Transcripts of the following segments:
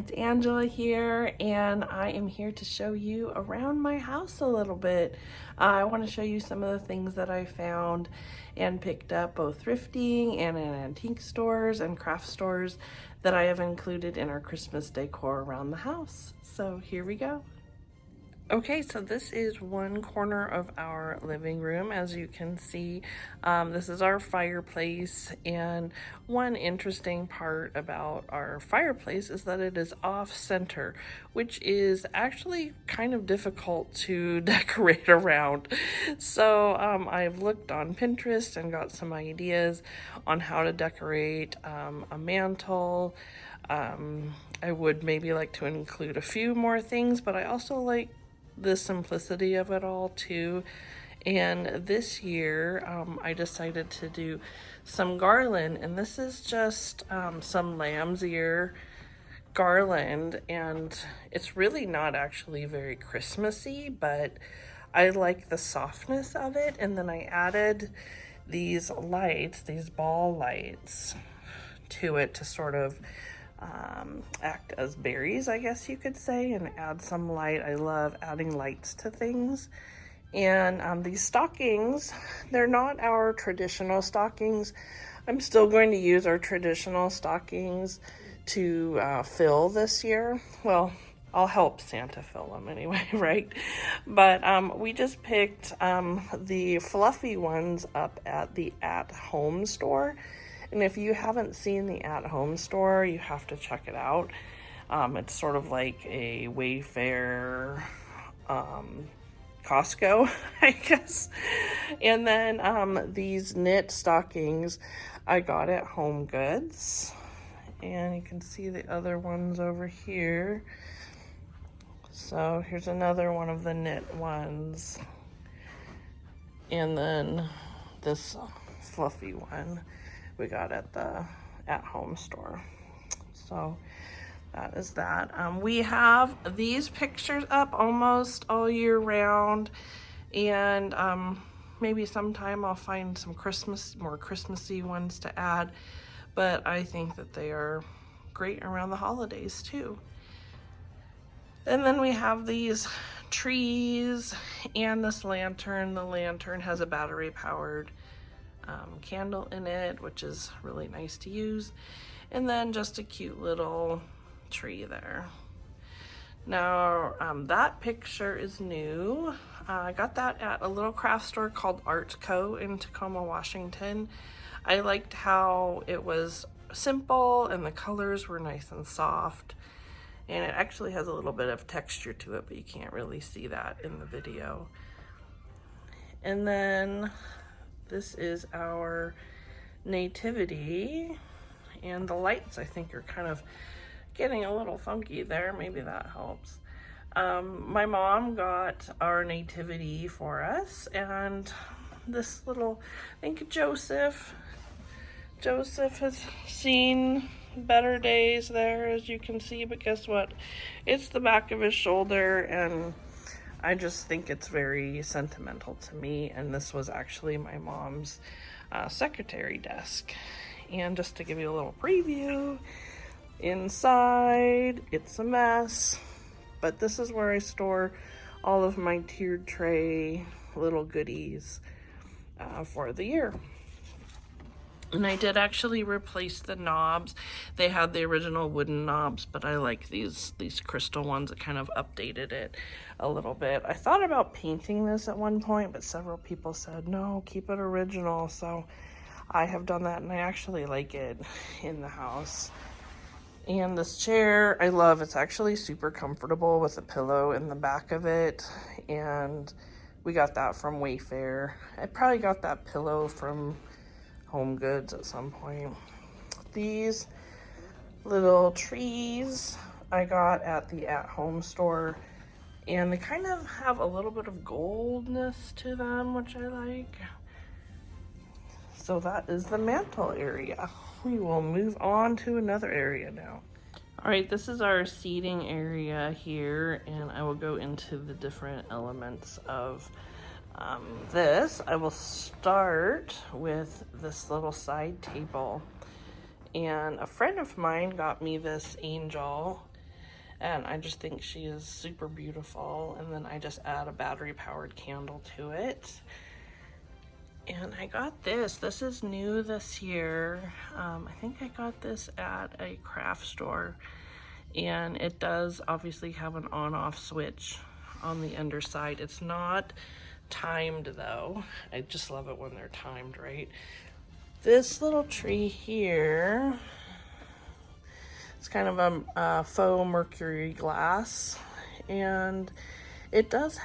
it's Angela here, and I am here to show you around my house a little bit. I want to show you some of the things that I found and picked up both thrifting and in antique stores and craft stores that I have included in our Christmas decor around the house. So here we go. Okay, so this is one corner of our living room. As you can see, this is our fireplace, and one interesting part about our fireplace is that it is off center, which is actually kind of difficult to decorate around. So I've looked on Pinterest and got some ideas on how to decorate a mantle. I would maybe like to include a few more things, but I also like the simplicity of it all too. And this year I decided to do some garland, and this is just some lamb's ear garland, and it's really not actually very Christmassy, but I like the softness of it. And then I added these lights, these ball lights to it to sort of act as berries, I guess you could say, and add some light. I love adding lights to things. And these stockings, they're not our traditional stockings. I'm still going to use our traditional stockings to fill this year. Well, I'll help Santa fill them anyway, right? But we just picked the fluffy ones up at the at-home store. And if you haven't seen the at-home store, you have to check it out. It's sort of like a Wayfair, Costco, I guess. And then these knit stockings I got at Home Goods. And you can see the other ones over here. So here's another one of the knit ones. And then this fluffy one we got at the at-home store. So that is that. We have these pictures up almost all year round, and maybe sometime I'll find some more Christmassy ones to add, but I think that they are great around the holidays too. And then we have these trees and this lantern. The lantern has a battery powered candle in it, which is really nice to use. And then just a cute little tree there. Now that picture is new. I got that at a little craft store called Art Co in Tacoma, Washington. I liked how it was simple and the colors were nice and soft, and it actually has a little bit of texture to it, but you can't really see that in the video. And then this is our Nativity, and the lights I think are kind of getting a little funky there. Maybe that helps. My mom got our Nativity for us, and this little, I think Joseph has seen better days there, as you can see, but guess what? It's the back of his shoulder, and I just think it's very sentimental to me, and this was actually my mom's secretary desk. And just to give you a little preview, inside it's a mess, but this is where I store all of my tiered tray little goodies for the year. And I did actually replace the knobs. They had the original wooden knobs, but I like these crystal ones that kind of updated it a little bit. I thought about painting this at one point, but several people said, no, keep it original. So I have done that, and I actually like it in the house. And this chair, I love. It's actually super comfortable with a pillow in the back of it. And we got that from Wayfair. I probably got that pillow from Home Goods at some point. These little trees I got at the at-home store, and they kind of have a little bit of goldness to them, which I like. So that is the mantle area. We will move on to another area now. All right, this is our seating area here, and I will go into the different elements of this. I will start with this little side table, and a friend of mine got me this angel, and I just think she is super beautiful. And then I just add a battery powered candle to it. And I got this. This is new this year. I think I got this at a craft store, and it does obviously have an on-off switch on the underside. It's not timed though. I just love it when they're timed, right? This little tree here, it's kind of a faux mercury glass, and it does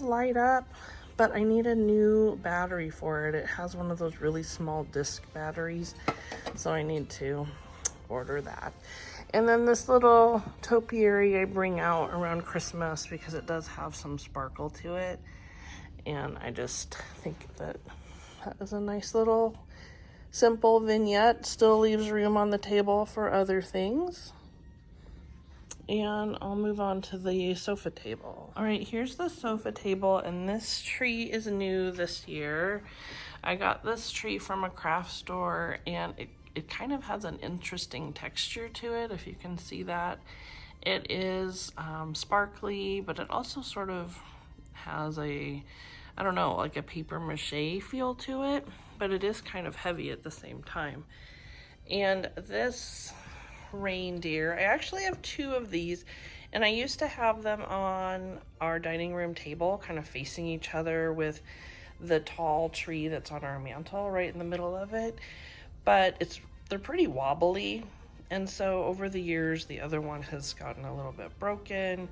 light up, but I need a new battery for it. It has one of those really small disc batteries, so I need to order that. And then this little topiary I bring out around Christmas because it does have some sparkle to it. And I just think that is a nice little simple vignette. Still leaves room on the table for other things. And I'll move on to the sofa table. All right, here's the sofa table, and this tree is new this year. I got this tree from a craft store, and it kind of has an interesting texture to it, if you can see that. It is sparkly, but it also sort of has a, I don't know, like a paper mache feel to it, but it is kind of heavy at the same time. And this reindeer, I actually have two of these, and I used to have them on our dining room table, kind of facing each other with the tall tree that's on our mantle right in the middle of it. But they're pretty wobbly, and so over the years the other one has gotten a little bit broken,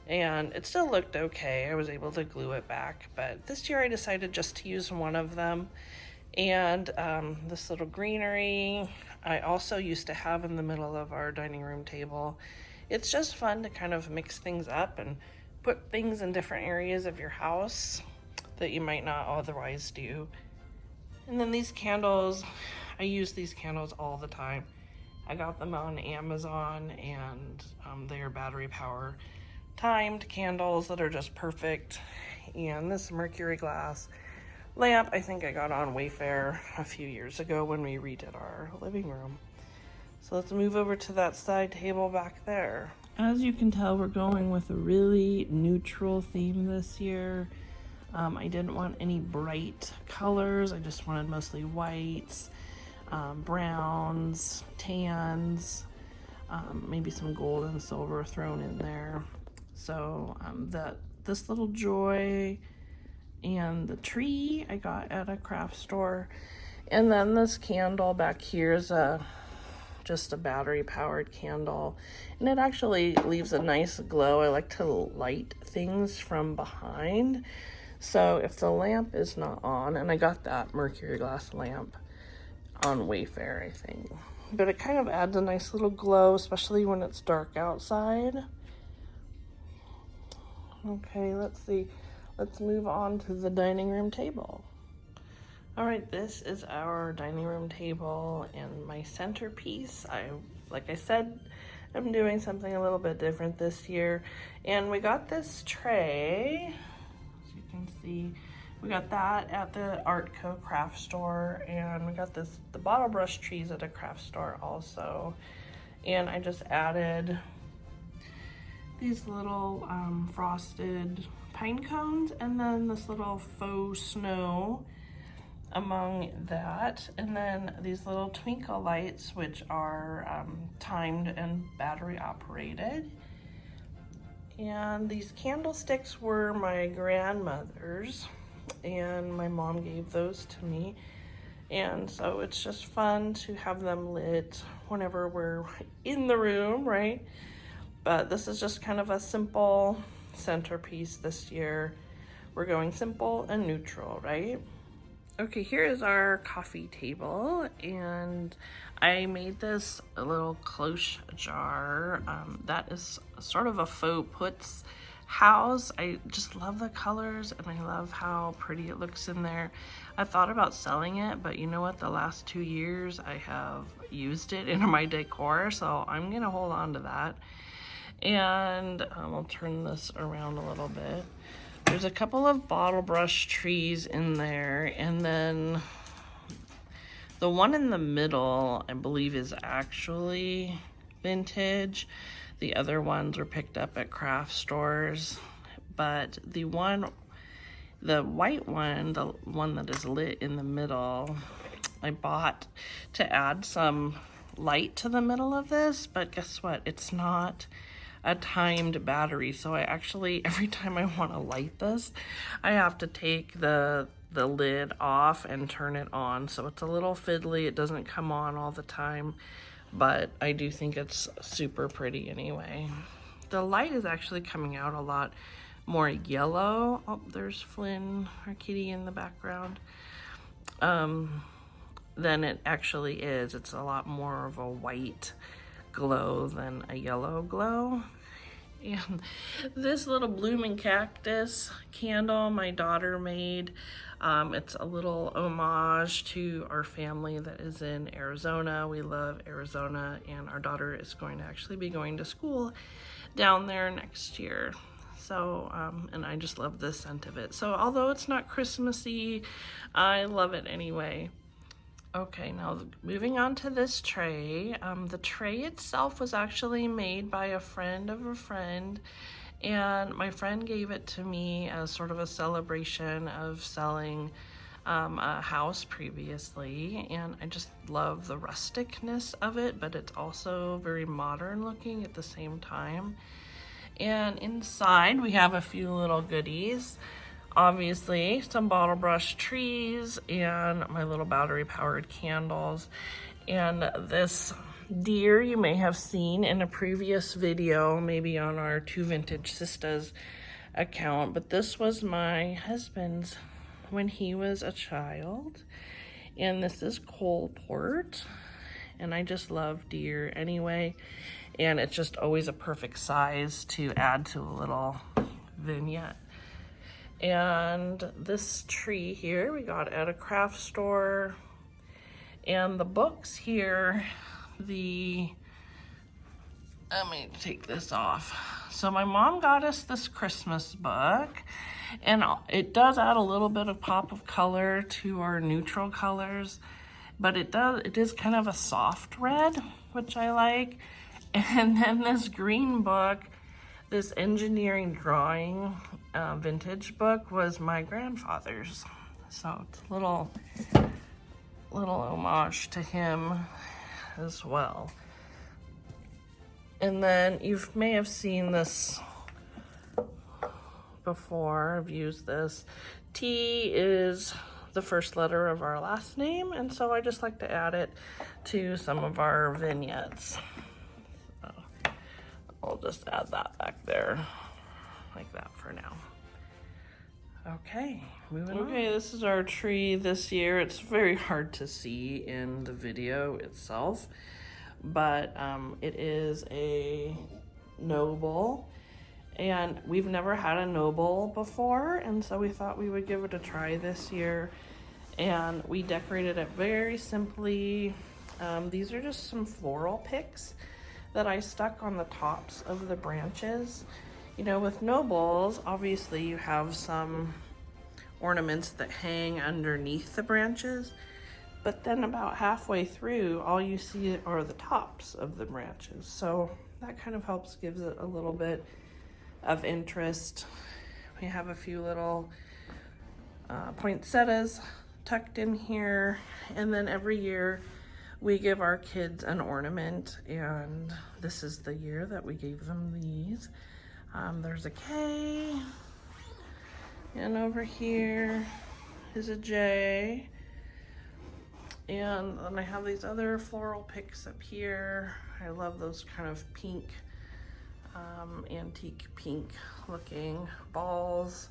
and it still looked okay. I was able to glue it back, but this year I decided just to use one of them. And this little greenery I also used to have in the middle of our dining room table. It's just fun to kind of mix things up and put things in different areas of your house that you might not otherwise do. And then these candles, I use these candles all the time. I got them on Amazon, and they are battery power timed candles that are just perfect. And this mercury glass lamp I think I got on Wayfair a few years ago when we redid our living room. So let's move over to that side table back there. As you can tell, we're going with a really neutral theme this year. I didn't want any bright colors. I just wanted mostly whites, browns, tans, maybe some gold and silver thrown in there. So this little joy and the tree I got at a craft store. And then this candle back here is just a battery powered candle, and it actually leaves a nice glow. I like to light things from behind, so if the lamp is not on, and I got that mercury glass lamp on Wayfair I think, but it kind of adds a nice little glow, especially when it's dark outside. Okay, let's see. Let's move on to the dining room table. All right, this is our dining room table and my centerpiece. Like I said, I'm doing something a little bit different this year. And we got this tray, as you can see. We got that at the Artco craft store, and we got the bottle brush trees at a craft store also. And I just added these little frosted pine cones, and then this little faux snow among that, and then these little twinkle lights, which are timed and battery operated. And these candlesticks were my grandmother's, and my mom gave those to me, and so it's just fun to have them lit whenever we're in the room, right? But this is just kind of a simple centerpiece this year. We're going simple and neutral, right? Okay, here is our coffee table, and I made this a little cloche jar. That is sort of a faux puts house. I just love the colors, and I love how pretty it looks in there. I thought about selling it, but you know what? The last 2 years I have used it in my decor, so I'm gonna hold on to that. And I'll turn this around a little bit. There's a couple of bottle brush trees in there, and then the one in the middle I believe is actually vintage. The other ones were picked up at craft stores, but the white one, the one that is lit in the middle, I bought to add some light to the middle of this, but guess what? It's not a timed battery, so I actually, every time I want to light this, I have to take the lid off and turn it on. So it's a little fiddly. It doesn't come on all the time, but I do think it's super pretty anyway. The light is actually coming out a lot more yellow. Oh, there's Flynn, our kitty, in the background. Than it actually is. It's a lot more of a white glow than a yellow glow. And this little blooming cactus candle my daughter made. It's a little homage to our family that is in Arizona. We love Arizona, and our daughter is going to actually be going to school down there next year. So, and I just love the scent of it. So although it's not Christmassy, I love it anyway. Okay, now moving on to this tray. The tray itself was actually made by a friend of a friend, and my friend gave it to me as sort of a celebration of selling a house previously, and I just love the rusticness of it, but it's also very modern looking at the same time. And inside we have a few little goodies. Obviously, some bottle brush trees and my little battery powered candles. And this deer you may have seen in a previous video, maybe on our Two Vintage Sistas account, but this was my husband's when he was a child. And this is Coalport, and I just love deer anyway, and it's just always a perfect size to add to a little vignette. And this tree here we got at a craft store, and the books here, let me take this off. So my mom got us this Christmas book, and it does add a little bit of pop of color to our neutral colors, but it is kind of a soft red, which I like. And then this green book, this engineering drawing vintage book, was my grandfather's. So it's a little homage to him as well. And then you may have seen this before. I've used this. T is the first letter of our last name, and so I just like to add it to some of our vignettes. So I'll just add that back there like that for now. Okay, moving on. Okay, this is our tree this year. It's very hard to see in the video itself, but it is a noble, and we've never had a noble before, and so we thought we would give it a try this year, and we decorated it very simply. These are just some floral picks that I stuck on the tops of the branches. You know, with nobles, obviously you have some ornaments that hang underneath the branches, but then about halfway through, all you see are the tops of the branches. So that kind of helps, gives it a little bit of interest. We have a few little poinsettias tucked in here, and then every year we give our kids an ornament, and this is the year that we gave them these. There's a K, and over here is a J, and then I have these other floral picks up here. I love those kind of pink, antique pink looking balls.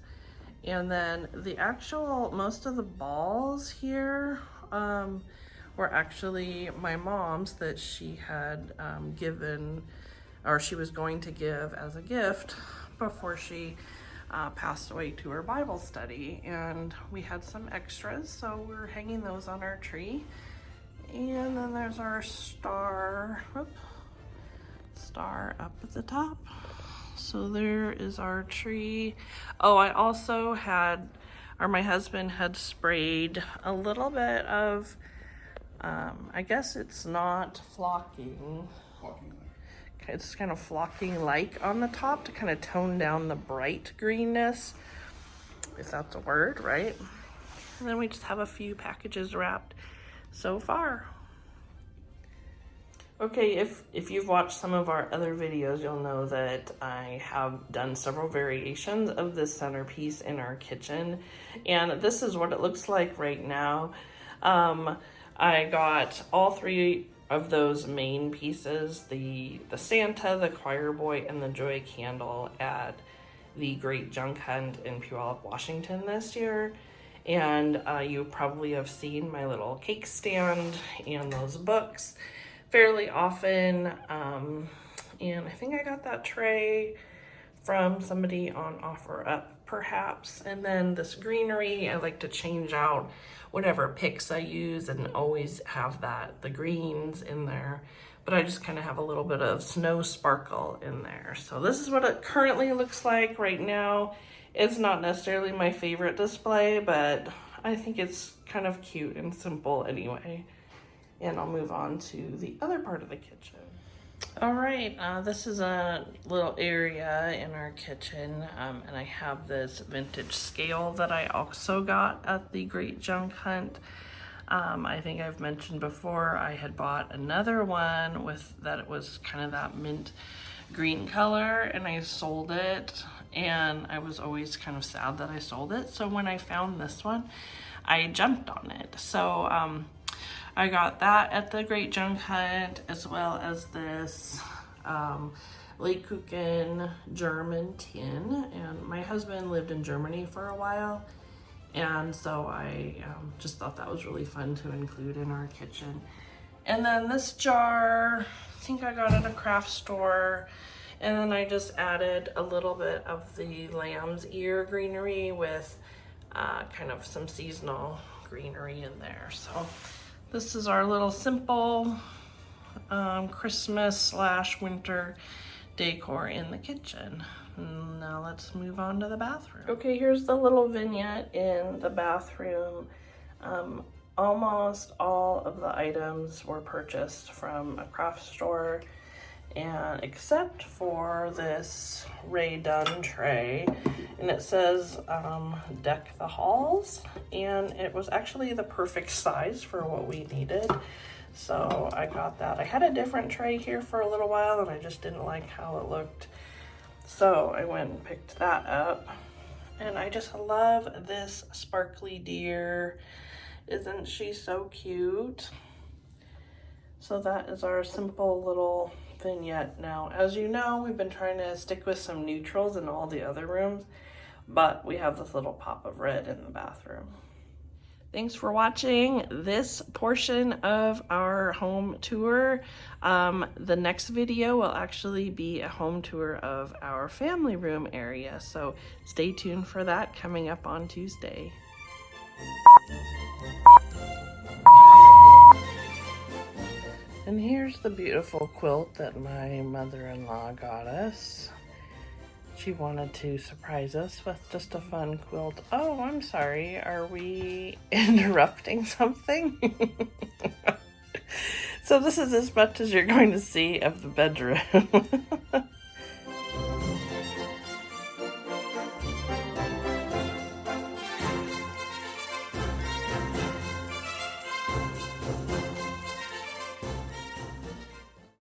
And then the actual, most of the balls here were actually my mom's that she had given, or she was going to give as a gift before she passed away to her Bible study. And we had some extras, so we're hanging those on our tree. And then there's our star, star up at the top. So there is our tree. Oh, I also had, or my husband had sprayed a little bit of, I guess it's not flocking, It's kind of flocking like on the top to kind of tone down the bright greenness, if that's a word, right? And then we just have a few packages wrapped so far. Okay, if you've watched some of our other videos, you'll know that I have done several variations of this centerpiece in our kitchen, and this is what it looks like right now. I got all three of those main pieces, the Santa, the choir boy, and the joy candle at the Great Junk Hunt in Puyallup, Washington this year. And you probably have seen my little cake stand and those books fairly often. And I think I got that tray from somebody on OfferUp perhaps. And then this greenery, I like to change out whatever picks I use and always have the greens in there. But I just kind of have a little bit of snow sparkle in there. So this is what it currently looks like right now. It's not necessarily my favorite display, but I think it's kind of cute and simple anyway. And I'll move on to the other part of the kitchen. All right, this is a little area in our kitchen, and I have this vintage scale that I also got at the Great Junk Hunt. I think I've mentioned before I had bought another one with that it was kind of that mint green color, and I sold it, and I was always kind of sad that I sold it. So when I found this one, I jumped on it. So I got that at the Great Junk Hunt, as well as this Lebkuchen German tin. And my husband lived in Germany for a while, and so I just thought that was really fun to include in our kitchen. And then this jar, I think I got at a craft store, and then I just added a little bit of the lamb's ear greenery with kind of some seasonal greenery in there. So this is our little simple Christmas / winter decor in the kitchen. Now let's move on to the bathroom. Okay, here's the little vignette in the bathroom. Almost all of the items were purchased from a craft store, and except for this Ray Dunn tray, and it says deck the halls, and it was actually the perfect size for what we needed, so I got that. I had a different tray here for a little while and I just didn't like how it looked, so I went and picked that up. And I just love this sparkly deer. Isn't she so cute? So that is our simple little vignette. Now, as you know, we've been trying to stick with some neutrals in all the other rooms, but we have this little pop of red in the bathroom. Thanks for watching this portion of our home tour. The next video will actually be a home tour of our family room area, so stay tuned for that coming up on Tuesday. And here's the beautiful quilt that my mother-in-law got us. She wanted to surprise us with just a fun quilt. Oh, I'm sorry. Are we interrupting something? So this is as much as you're going to see of the bedroom.